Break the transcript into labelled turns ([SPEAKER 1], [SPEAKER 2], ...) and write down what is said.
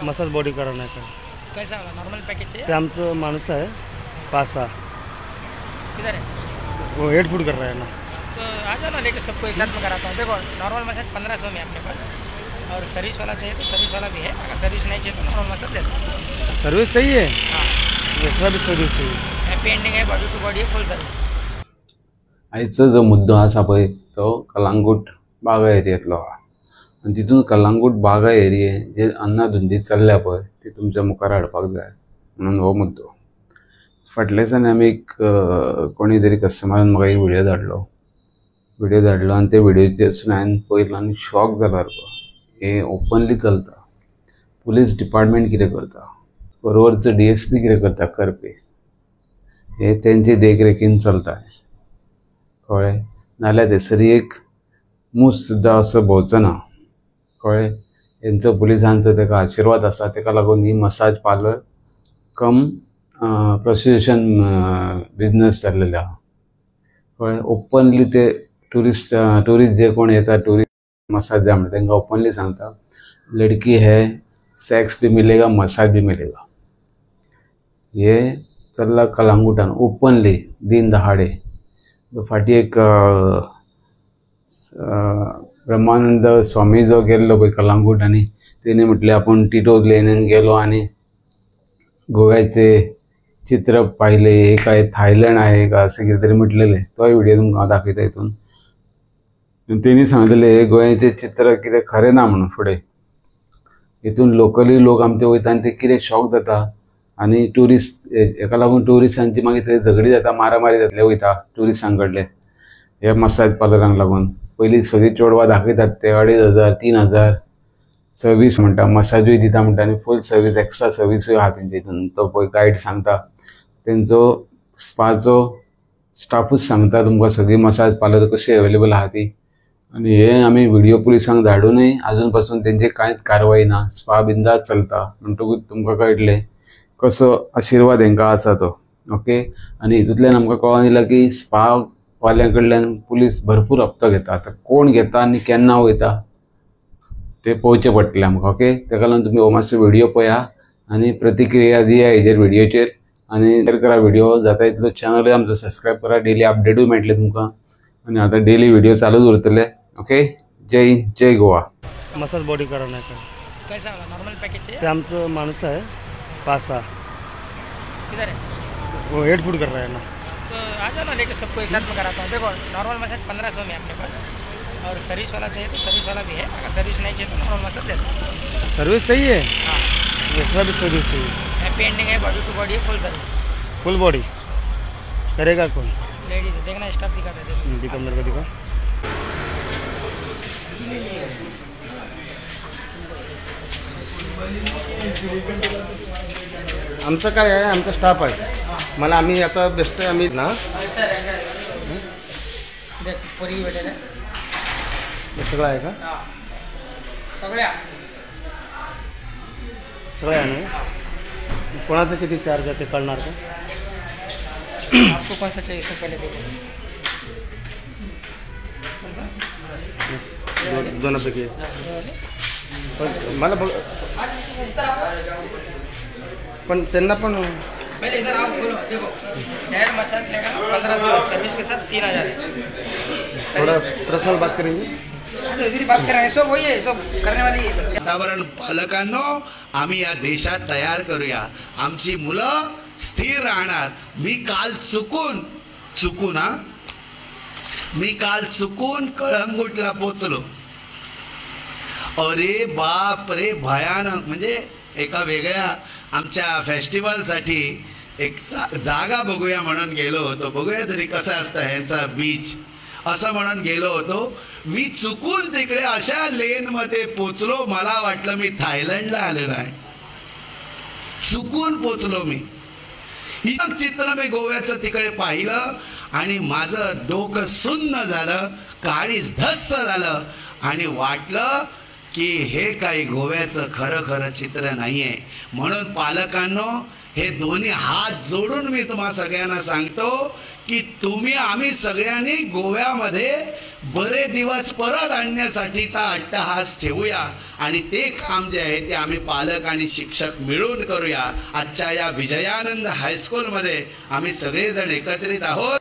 [SPEAKER 1] Massage body कराना है।
[SPEAKER 2] कैसा होगा? नॉर्मल पैकेज चाहिए?
[SPEAKER 1] ते आमचं माणूस आहे 5-6,
[SPEAKER 2] किधर है?
[SPEAKER 1] वो हेड फूड कर रहा है ना।
[SPEAKER 2] तो आ जाओ ना, लेके सबको एक साथ में कराता हूँ। देखो नॉर्मल मसाज 1500 में अपने पास, और सर्विस वाला चाहिए तो सर्विस वाला भी है। अगर सर्विस नहीं चाहिए तो नॉर्मल मसाज दे दो।
[SPEAKER 1] सर्विस चाहिए,
[SPEAKER 2] हाँ,
[SPEAKER 1] एक्स्ट्रा भी सर्विस चाहिए।
[SPEAKER 2] हैप्पी एंडिंग है, बॉडी टू बॉडी है, फुल सर्विस।
[SPEAKER 3] आयचो जो मुद्दो आसा पळय तो कलांगूट बागा एरियांतलो हा आनी तितून कलांगूट बागा एरिये जे अन्नाधुंदी चल्ल्या पळय ती तुमच्या मुखार हाडपाक जाय म्हणून हो मुद्दो। फाटल्या दिसांनी आमी एक कोणी तरी कस्टमरान म्हाका एक व्हिडिओ धाडलो आनी ते व्हिडिओचेर हांवें पळयलो आनी शॉक जालो सारको। हे ओपनली चलता, पुलीस डिपार्टमेंट कितें करता, बरोबरचो DSP कितें करता करपे, हे तेंचे देखरेखीन चलता कळ्ळें। नाल्यार थंयसर एक मूस सुद्दां असो भोंवचो ना कळ्ळें। हेंचो पुलिसांचो ताका आशिर्वाद आसा, ताका लागून ही मसाज पार्लर कम प्रोस्टिट्यूशन बिजनेस जाल्लेले आहा कळ्ळें। ओपनली ते टुरिस्ट जे कोण येता, टुरिस्ट मसाज जाय म्हणटा तांकां ओपनली सांगता लड़की है, सेक्स भी मिलेगा, मसाज भी मिलेगा। हे चल्ला कलांगुटान ओपनली दिन दहाडे। फाटी एक ब्रह्मानंद स्वामी जो गेल्लो पळय कलांगूट आनी तेणे म्हटलें आपूण टिटोज लेनीन गेलो आनी गोव्याचे चित्र पाहिले, हे काय थायलंड आहे का असं कितें तरी म्हटलेलें। तोय व्हिडिओ तुमकां हांव दाखयता हितून। तेणी सांगलेलें गोंयचें चित्र कितें खरें ना म्हणून फुडें। हितून लोकली लोक आमचे वयता आनी ते कितें शॉक जाता आनी ट्युरिस्ट हेका लागून ट्युरिस्टांची मागीर थंय झगडी जाता, मारामारी जातले वयता ट्युरिस्टां कडले हे मसाज पार्लरांक लागून। पयलीं सगळीं चेडवां दाखयतात ते 2500-3000 सर्वीस म्हणटा, मसाजूय दिता म्हणटा आनी फूल सर्वीस एक्स्ट्रा सर्विसूय आहा तेंचे हितून। तो पळय गायड सांगता, तेंचो स्पाचो स्टाफूच सांगता तुमकां सगळी मसाज पार्लर कशी अवेलेबल आहा ती। आनी हे आमी व्हिडिओ पुलिसांक धाडूनय आजून पासून तेंची कांयच कारवाई ना, स्पा बिंदास चलता म्हणटकूच तुमकां कळटलें कसो आशिर्वाद हेंकां आसा तो। ओके। आनी हितूंतल्यान आमकां कळोन येयला की स्पा वाल्यां कडल्यान पुलीस भरपूर हप्तो घेता। आतां कोण घेता आनी केन्ना वयता ते पळोवचें पडटलें आमकां। ओके। ताका लागून तुमी हो मातसो व्हिडिओ पळया आनी प्रतिक्रिया दिया हेजेर व्हिडिओचेर आनी शेअर करा व्हिडिओ। जाता तितलो चॅनलूय आमचो सबस्क्रायब करा, डेली अपडेटूय मेळटले तुमकां आनी आतां डेली व्हिडिओ चालूच उरतले। ओके। जय हिंद, जय गोवा।
[SPEAKER 1] मसाज बॉडी कराना है।
[SPEAKER 2] कैसा होगा? नॉर्मल पैकेज
[SPEAKER 1] ते
[SPEAKER 2] चाहिए?
[SPEAKER 1] आमचं माणूस आहे 5-6,
[SPEAKER 2] किधर है?
[SPEAKER 1] वो हेड फूड कर रहा है ना।
[SPEAKER 2] तो आ जाओ ना, लेके सबको एक साथ में कराता हूँ। देखो नॉर्मल मसाज 1500 में अपने पास, और सर्विस वाला चाहिए तो सर्विस वाला भी है। अगर सर्विस नहीं चाहिए तो नॉर्मल मसाज दे दो।
[SPEAKER 1] सर्विस चाहिए,
[SPEAKER 2] हाँ,
[SPEAKER 1] एक्स्ट्रा भी सर्विस चाहिए।
[SPEAKER 2] हैप्पी एंडिंग है, बॉडी टू बॉडी है, फुल सर्विस।
[SPEAKER 1] फुल बॉडी करेगा कौन?
[SPEAKER 2] लेडीज है, देखना स्टाफ दिखा दे।
[SPEAKER 1] दिखा मेरे को, दिखा। आमचं काय आहे, आमचा स्टाफ आहे। मला आम्ही आता बेस्ट आम्ही ना
[SPEAKER 2] देख पुरी भेटेल आहे,
[SPEAKER 1] हे सगळं आहे का?
[SPEAKER 2] सगळ्या
[SPEAKER 1] सगळं आहे ना? कोणाचं किती चार्ज आहे ते कळणार का?
[SPEAKER 2] आपको कौन सा चाहिए इससे पहले देखो।
[SPEAKER 1] दोनोंपैकी पण मला बघ, पण त्यांना पण
[SPEAKER 2] पहले इधर आओ, बोलो। देखो हेड मसाज लेगा 1500, सर्विस के साथ 3000 है।
[SPEAKER 1] थोड़ा पर्सनल बात करेंगे।
[SPEAKER 2] तो इधर ही बात कर रहे हैं, सब वही है, सब करने वाली है।
[SPEAKER 4] वातावरण पालकांनो आम्ही या देशात तयार करूया, आमची मुलं स्थिर राहणार। मी काल चुकून कळंगूटला पोचलो। अरे बाप रे, भयानक। म्हणजे एका वेगळ्या आमच्या फेस्टिवलसाठी एक जागा बघूया म्हणून गेलो होतो। बघूया तरी कसं असतं ह्यांचा बीच, असं म्हणून गेलो होतो। मी चुकून तिकडे अशा लेनमध्ये पोचलो, मला वाटलं मी थायलंडला आलेलो आहे। चुकून पोचलो मी। एक चित्र मी गोव्याचं तिकडे पाहिलं आणि माझं डोकं सुन्न झालं, काळीज धस्स झालं आणि वाटलं की हे काही गोव्याचं खरं चित्र नाहीये। म्हणून पालकांनो, हे दोन्ही हात जोडून मी तुम्हा सगळ्यांना सांगतो की तुम्ही आम्ही सगळ्यांनी गोव्यामध्ये बरे दिवस परत आणण्यासाठीचा अट्टहास ठेवूया आणि ते काम जे आहे ते आम्ही पालक आणि शिक्षक मिळून करूया. आजच्या या विजयानंद हायस्कूलमध्ये आम्ही सगळेजण एकत्रित आहोत.